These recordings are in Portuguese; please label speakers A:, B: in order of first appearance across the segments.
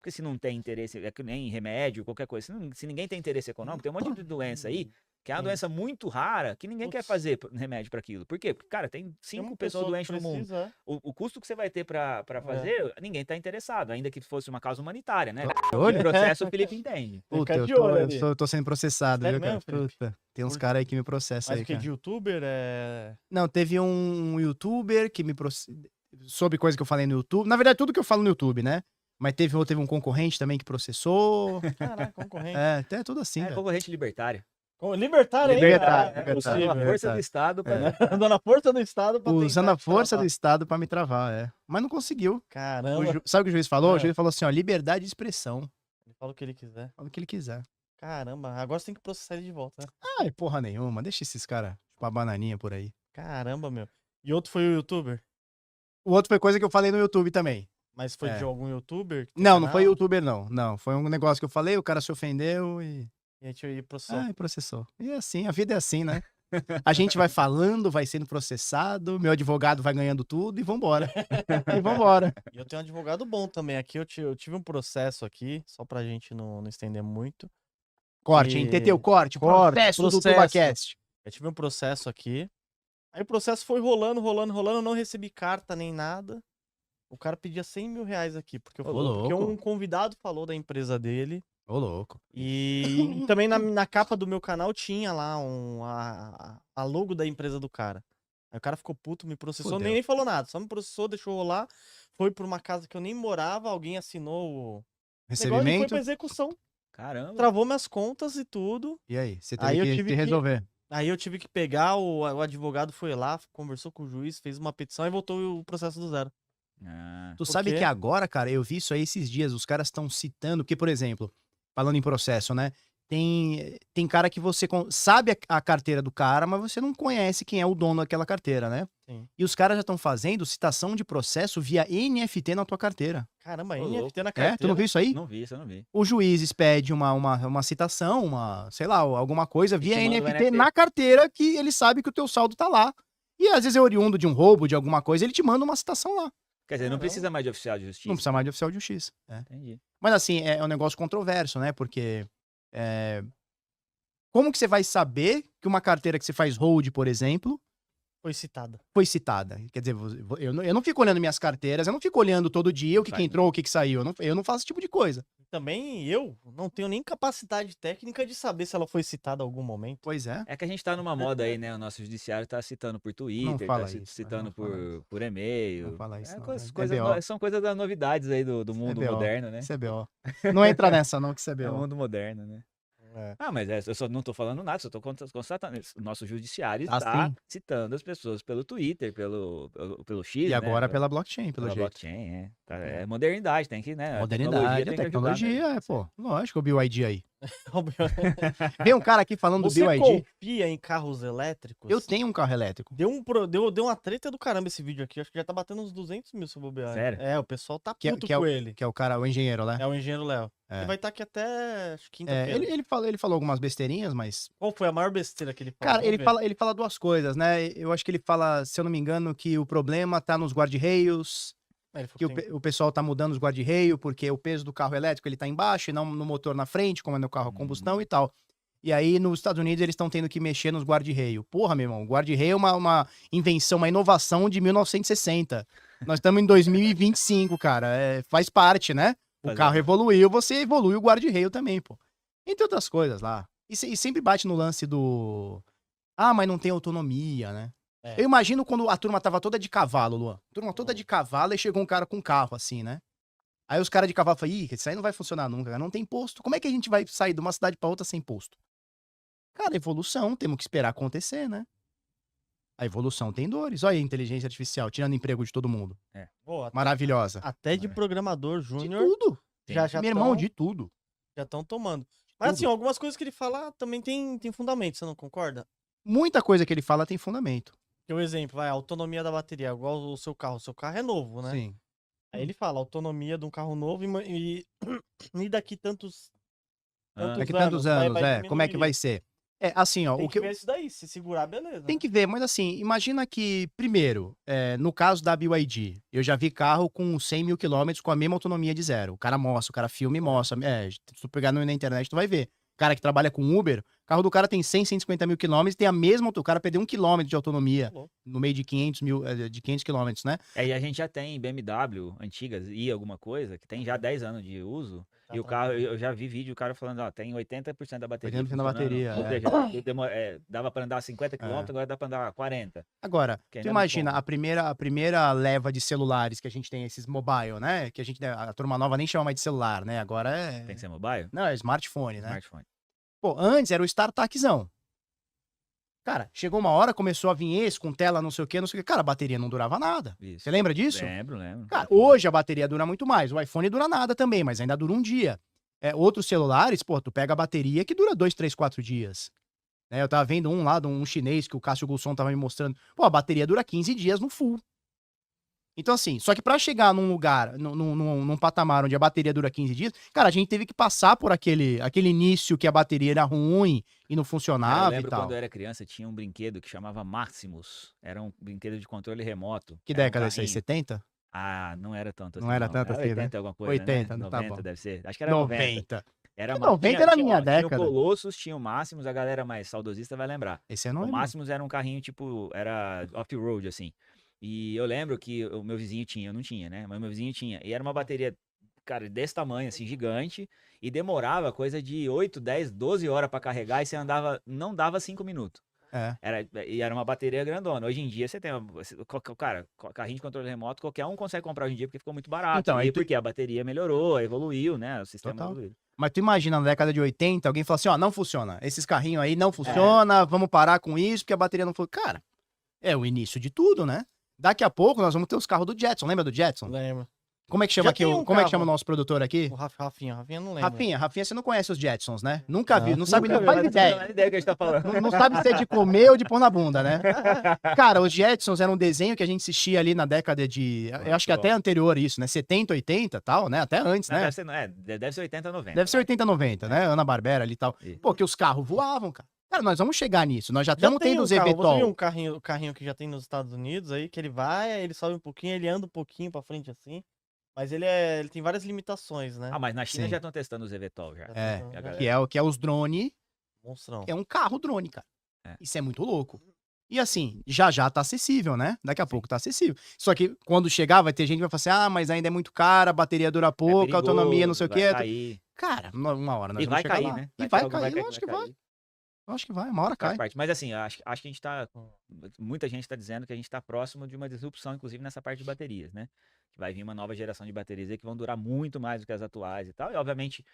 A: Porque se não tem interesse, é que nem remédio, qualquer coisa, se ninguém tem interesse econômico, tem um monte de doença aí, que é uma
B: Sim.
A: doença muito rara, que ninguém quer
B: Putz.
A: fazer remédio para aquilo. Por quê? Porque, cara, tem
B: Tem
A: 5
B: uma
A: pessoas
B: pessoa que
A: doentes no mundo.
B: precisa,
A: O custo que você vai ter para fazer, ninguém tá interessado, ainda que fosse uma causa humanitária, né?
C: Olha.
A: De processo, o Felipe entende.
C: Puta,
B: Fica
C: eu
B: de
C: tô,
B: olho
C: eu
B: ali.
C: sou- eu tô sendo processado,
B: Sério
C: viu, cara?
B: mesmo, Felipe?
C: Puta, tem uns
B: Por-
C: caras aí que me processam
B: Mas
C: aí,
B: o que
C: cara.
B: de youtuber é...
C: Não, teve um youtuber que me sobre coisa que eu falei no YouTube. Na verdade, tudo que eu falo no YouTube, né? Mas teve um concorrente também que processou.
B: Caraca, concorrente.
C: É tudo assim,
A: É
C: velho.
A: concorrente libertário.
B: Libertário, hein?
C: Libertário,
B: Ah, é
C: libertário.
B: possível.
A: Usando a força
C: libertário.
A: do Estado pra...
B: Usando a força do Estado pra
C: Usando
B: tentar
C: a força do
B: travar.
C: Estado pra me travar, é. Mas não conseguiu.
B: Caramba.
C: Sabe o que o juiz falou? O
B: É.
C: juiz falou assim, ó, liberdade de expressão.
B: Ele fala o que ele quiser.
C: Fala o que ele quiser.
B: Caramba, agora você tem que processar ele de volta, né?
C: Ai, porra nenhuma. Deixa esses caras chupar bananinha por aí.
B: Caramba, meu. E outro foi o youtuber?
C: O outro foi coisa que eu falei no YouTube também.
B: Mas foi
C: É.
B: de algum youtuber? que tem
C: Não foi
B: canal?
C: youtuber, não. Não, foi um negócio que eu falei, o cara se ofendeu e...
B: E a gente processou.
C: Ai, processou. E é assim, a vida é assim, né? A gente vai falando, vai sendo processado, meu advogado vai ganhando tudo e vambora. E vambora.
B: E eu tenho um advogado bom também. Aqui eu tive um processo aqui, só pra gente não estender muito.
C: Corte,
B: E-
C: entendeu? Corte,
B: Corte,
C: processo do
B: processo.
C: Tubacast.
B: Eu tive um processo aqui. Aí o processo foi rolando. Eu não recebi carta nem nada. O cara pedia 100 mil reais aqui, porque,
C: Ô,
B: porque
C: louco.
B: um convidado falou da empresa dele.
C: Ô, louco.
B: E também na capa do meu canal tinha lá a logo da empresa do cara. Aí o cara ficou puto, me processou,
C: Fudeu.
B: nem falou nada. Só me processou, deixou rolar. Foi pra uma casa que eu nem morava, alguém assinou o negócio e foi
C: Recebimento.
B: pra execução.
A: Caramba.
B: Travou minhas contas e tudo.
C: E aí? Você
B: Aí eu
C: teve que
B: tive
C: se
B: que-
C: resolver.
B: Aí eu tive que pegar, o advogado foi lá, conversou com o juiz, fez uma petição e voltou o processo do zero.
A: Ah,
C: Tu
B: Por
C: sabe
B: quê?
C: que agora, cara, eu vi isso aí esses dias, os caras estão citando, porque, por exemplo, falando em processo, né? Tem cara que você sabe a carteira do cara, mas você não conhece quem é o dono daquela carteira, né?
B: Sim.
C: E os caras já estão fazendo citação de processo via NFT na tua carteira.
B: Caramba,
A: Ô,
B: NFT na
C: É?
B: carteira.
C: Tu não viu isso aí?
A: não vi, isso eu não vi.
C: O juiz pede uma citação, sei lá, alguma coisa via
A: te manda o
C: NFT
A: NFT.
C: na carteira que ele sabe que o teu saldo tá lá. E às vezes é oriundo de um roubo, de alguma coisa, ele te manda uma citação lá.
A: Quer dizer, não
B: Caramba.
A: precisa mais de oficial de justiça.
C: Não precisa mais de oficial de justiça. É.
A: Entendi.
C: Mas assim, é um negócio controverso, né? Porque como que você vai saber que uma carteira que você faz hold, por exemplo,
B: Foi citada.
C: foi citada? Quer dizer, eu não fico olhando minhas carteiras, eu não fico olhando todo dia o que
A: Sai,
C: entrou, o que saiu. Eu não faço esse tipo de coisa.
B: Também eu não tenho nem capacidade técnica de saber se ela foi citada em algum momento.
C: Pois é.
A: É que a gente tá numa moda aí, né? O nosso judiciário tá citando por Twitter,
C: fala
A: tá
C: isso,
A: citando
C: não fala isso.
A: por e-mail.
C: Não fala isso,
A: É
C: não,
A: coisas,
C: é
A: coisas
C: BO.
A: são coisas das novidades aí do mundo
C: BO.
A: moderno, né?
C: Isso é BO. Não entra nessa, não, que isso é
A: É o
C: BO.
A: mundo moderno, né?
B: É.
A: Ah, mas eu só não tô falando nada, só tô constatando. O nosso judiciário
C: Ah,
A: está
C: sim.
A: citando as pessoas pelo Twitter, pelo X,
C: E
A: né?
C: agora pela blockchain, pelo
A: pela
C: jeito.
A: blockchain, é. É modernidade, tem que, né?
C: Modernidade, a
A: tem que ajudar,
C: tecnologia,
A: né?
C: pô. Lógico, o BYD aí.
B: Você
C: Vem um cara aqui falando do BYD.
B: confia em carros elétricos?
C: Eu tenho um carro elétrico.
B: Deu uma treta do caramba esse vídeo aqui. Acho que já tá batendo uns 200 mil se eu bobear.
A: Sério?
B: É, o pessoal tá
C: Que é-
B: puto
C: que é
B: com ele.
C: Que é o cara, o engenheiro, né?
B: É o engenheiro Léo.
C: É.
B: Ele vai estar aqui até acho,
C: É,
B: quinta-feira.
C: ele falou algumas besteirinhas, mas.
B: Qual foi a maior besteira que ele falou?
C: Cara,
B: Vamos ver.
C: ele fala duas coisas, né? Eu acho que ele fala, se eu não me engano, que o problema tá nos guarda-reios,
B: Ele falou
C: que
B: que tem-
C: o pessoal tá mudando os guarda-reio, porque o peso do carro elétrico ele tá embaixo e não no motor na frente, como é no carro a combustão e tal. E aí, nos Estados Unidos, eles estão tendo que mexer nos guarda-reio. Porra, meu irmão, o guarda-reio é uma invenção, uma inovação de 1960. Nós estamos em 2025, cara. Faz parte, né? O
A: Faz
C: carro
A: parte.
C: evoluiu, você evolui o guarda-reio também, pô. Entre outras coisas lá. E sempre bate no lance do... Ah, mas não tem autonomia, né?
B: É.
C: Eu imagino quando a turma tava toda de cavalo, Luan. Turma toda de cavalo e chegou um cara com um carro, assim, né? Aí os caras de cavalo falam, ih, isso aí não vai funcionar nunca, cara. Não tem posto. Como é que a gente vai sair de uma cidade pra outra sem posto? Cara, evolução, temos que esperar acontecer, né? A evolução tem dores. Olha aí a inteligência artificial, tirando emprego de todo mundo.
B: Pô,
C: Maravilhosa.
B: até de programador
C: De
B: júnior
C: tudo.
B: já
C: Meu irmão,
B: tão-
C: de tudo.
B: já estão tomando. Mas assim, algumas coisas que ele fala também tem fundamento, você não concorda?
C: Muita coisa que ele fala tem fundamento.
B: Que o exemplo, vai, a autonomia da bateria, igual o seu carro. O seu carro é novo, né?
C: Sim.
B: Aí ele fala, autonomia de um carro novo e daqui tantos
A: Ah,
C: Daqui tantos anos, como é que vai ser? É, assim, ó,
B: Tem
C: o
B: que
C: que
B: ver isso daí, se segurar, beleza.
C: tem que ver, mas assim, imagina que, primeiro, no caso da BYD, eu já vi carro com 100 mil quilômetros com a mesma autonomia de zero. O cara mostra, o cara filma e mostra. Se tu pegar na internet, tu vai ver. O cara que trabalha com Uber, o carro do cara tem 100, 150 mil quilômetros e tem a mesma, o cara perdeu 1 quilômetro de autonomia
B: Louco.
C: no meio de 500 quilômetros, né?
A: E a gente já tem BMW antigas e alguma coisa que tem já 10 anos de uso.
B: Tá
A: E o carro, eu já vi vídeo, o cara falando, ó, tem 80% da bateria
C: 80% da
A: funcionando.
C: bateria,
A: Ou
C: é.
A: seja, dava pra andar 50 km, agora dá pra andar 40.
C: Agora,
A: Que
C: tu
A: ainda é muito
C: imagina
A: bom.
C: a primeira leva de celulares que a gente tem, esses mobile, né? Que a turma nova nem chama mais de celular, né? Agora é.
A: Tem que ser mobile?
C: Não, é smartphone, né?
A: Smartphone.
C: Pô, antes era o StarTACzão. Cara, chegou uma hora, começou a vir esse com tela não sei o que, não sei o que. Cara, a bateria não durava nada.
A: Isso.
C: Você lembra disso?
A: Lembro.
C: Cara, hoje a bateria dura muito mais. O iPhone dura nada também, mas ainda dura um dia. Outros celulares, pô, tu pega a bateria que dura 2, 3, 4 dias. Eu tava vendo um lá, um chinês que o Cássio Gulson tava me mostrando. Pô, a bateria dura 15 dias no full. Então, assim, só que pra chegar num lugar, num patamar onde a bateria dura 15 dias, cara, a gente teve que passar por aquele início que a bateria era ruim e não
A: Eu
C: funcionava e
A: lembro
C: tal.
A: quando eu era criança, tinha um brinquedo que chamava Maximus. Era um brinquedo de controle remoto.
C: Que
A: Era um
C: década é isso aí?
A: carrinho.
C: 70?
A: Ah, não era tanto assim.
C: Não era tanto assim, né?
A: 80 alguma coisa,
C: 80,
A: né?
C: não tá
A: 90
C: bom.
A: deve ser. Acho que era 90.
C: 90.
A: Era
C: 90 era a minha
A: Tinha
C: década.
A: o Colossus, tinha o Máximos, a galera mais saudosista vai lembrar.
C: Esse eu não
A: O
C: lembro.
A: Máximos era um carrinho, tipo, era off-road, assim. E eu lembro que o meu vizinho tinha, eu não tinha, né? Mas o meu vizinho tinha. E era uma bateria, cara, desse tamanho, assim, gigante. E demorava coisa de 8, 10, 12 horas pra carregar e você andava, não dava 5 minutos. E era uma bateria grandona. Hoje em dia você tem, cara, carrinho de controle remoto, qualquer um consegue comprar hoje em dia porque ficou muito barato.
C: Então, aí
A: porque a bateria melhorou, evoluiu, né? O sistema
C: Total.
A: evoluiu.
C: Mas tu imagina, na década de 80, alguém fala assim, ó, não funciona. Esses carrinhos aí não funciona, vamos parar com isso, porque a bateria não foi. Cara, é o início de tudo, né? Daqui a pouco nós vamos ter os carros do Jetson. Lembra do Jetson?
B: Lembro.
C: Como é que chama
B: Já
C: aqui?
B: tem um
C: Como é que
B: carro.
C: chama o nosso produtor aqui?
B: O Rafinha não lembro.
C: Rafinha, você não conhece os Jetsons, né? Nunca viu, não sabe,
B: nunca
C: não
B: vi,
C: faz
A: Não
C: ideia.
A: tem ideia do que a gente tá falando.
C: Não sabe se é de comer ou de pôr na bunda, né? Cara, os Jetsons era um desenho que a gente assistia ali na década de. Eu acho que até anterior isso, né? 70, 80 e tal, né? Até antes,
A: Não,
C: né?
A: deve ser 80, 90.
C: Deve ser 80, 90, né? Ana-Barbera ali e tal.
A: Isso.
C: Pô, que os carros voavam, cara. Cara, nós vamos chegar nisso. Nós já
B: Já
C: estamos
B: tem
C: tendo
B: um
C: os
B: carro, você viu
C: Evetol.
B: o carrinho que já tem nos Estados Unidos aí, que ele vai, aí ele sobe um pouquinho, ele anda um pouquinho pra frente assim. Mas ele tem várias limitações, né?
A: Ah, mas na China
C: Sim.
A: já estão testando os Evetol já.
C: É,
A: a galera-
C: que é os drone,
B: Monstrão.
C: é um carro drone, cara.
A: É.
C: Isso é muito louco. E assim, já tá acessível, né? Daqui a pouco tá acessível. Só que quando chegar, vai ter gente que vai falar assim, mas ainda é muito caro, a bateria dura pouco, a autonomia não sei o
A: perigoso,
C: quê.
A: vai cair.
C: Cara, uma hora nós
A: E
C: vamos
A: vai
C: chegar
A: cair,
C: lá.
A: né?
C: E vai
A: algo
C: cair,
A: cair,
C: lógico que
A: cair.
C: vai. Eu acho que vai, uma hora
A: Faz
C: cai.
A: parte. Mas assim, acho que a gente tá. Muita gente tá dizendo que a gente tá próximo de uma disrupção, inclusive nessa parte de baterias, né? Que vai vir uma nova geração de baterias aí que vão durar muito mais do que as atuais e tal. E obviamente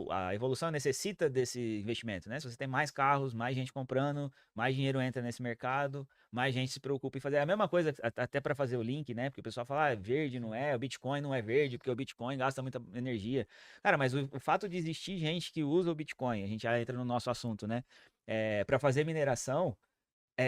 A: a evolução necessita desse investimento, né? Se você tem mais carros, mais gente comprando, mais dinheiro entra nesse mercado, mais gente se preocupa em fazer. É a mesma coisa, até para fazer o link, né? Porque o pessoal fala, verde não é, o Bitcoin não é verde, porque o Bitcoin gasta muita energia. Cara, mas o fato de existir gente que usa o Bitcoin, a gente já entra no nosso assunto, né? Para fazer mineração,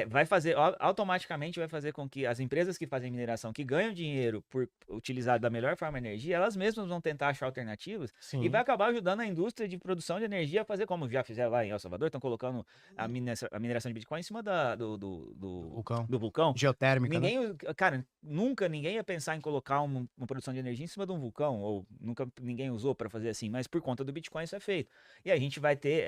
A: vai fazer, automaticamente vai fazer com que as empresas que fazem mineração, que ganham dinheiro por utilizar da melhor forma a energia, elas mesmas vão tentar achar alternativas
B: Sim.
A: e vai acabar ajudando a indústria de produção de energia a fazer como já fizeram lá em El Salvador, estão colocando a mineração de Bitcoin em cima
C: Vulcão.
A: do vulcão.
C: Geotérmica, né?
A: Cara, nunca ninguém ia pensar em colocar uma produção de energia em cima de um vulcão, ou nunca ninguém usou para fazer assim, mas por conta do Bitcoin isso é feito. E a gente vai ter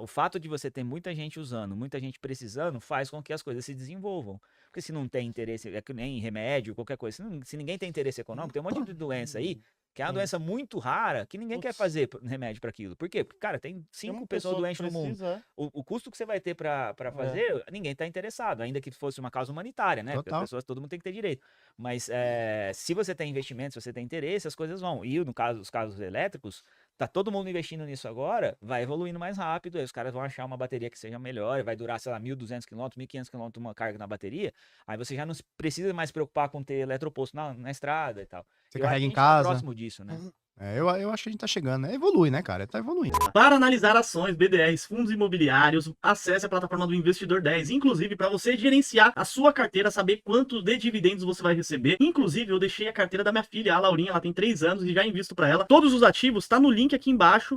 A: o fato de você ter muita gente usando, muita gente precisando, faz com que as coisas se desenvolvam. Porque se não tem interesse, é que nem remédio, qualquer coisa, se ninguém tem interesse econômico, tem um monte de doença aí, que é uma doença muito rara, que ninguém quer fazer remédio para aquilo. Por quê? Porque, cara, tem 5 pessoas doentes no mundo. O custo que você vai ter para fazer, ninguém tá interessado, ainda que fosse uma causa humanitária, né? Porque as pessoas, todo mundo tem que ter direito. Mas se você tem investimento, se você tem interesse, as coisas vão. E no caso, os carros elétricos, tá todo mundo investindo nisso agora, vai evoluindo mais rápido, aí os caras vão achar uma bateria que seja melhor, vai durar, sei lá, 1.200 km, 1.500 km uma carga na bateria, aí você já não precisa mais preocupar com ter eletroposto na estrada e tal.
C: Você
A: Eu acho
C: carrega
A: que a
C: em
A: gente tá
C: casa.
A: próximo disso, né?
C: Eu acho que a gente tá chegando, né? Evolui, né, cara? Tá evoluindo.
D: Para analisar ações, BDRs, fundos imobiliários, acesse a plataforma do Investidor 10. Inclusive, para você gerenciar a sua carteira, saber quantos de dividendos você vai receber. Inclusive, eu deixei a carteira da minha filha, a Laurinha, ela tem 3 anos e já invisto para ela. Todos os ativos tá no link aqui embaixo.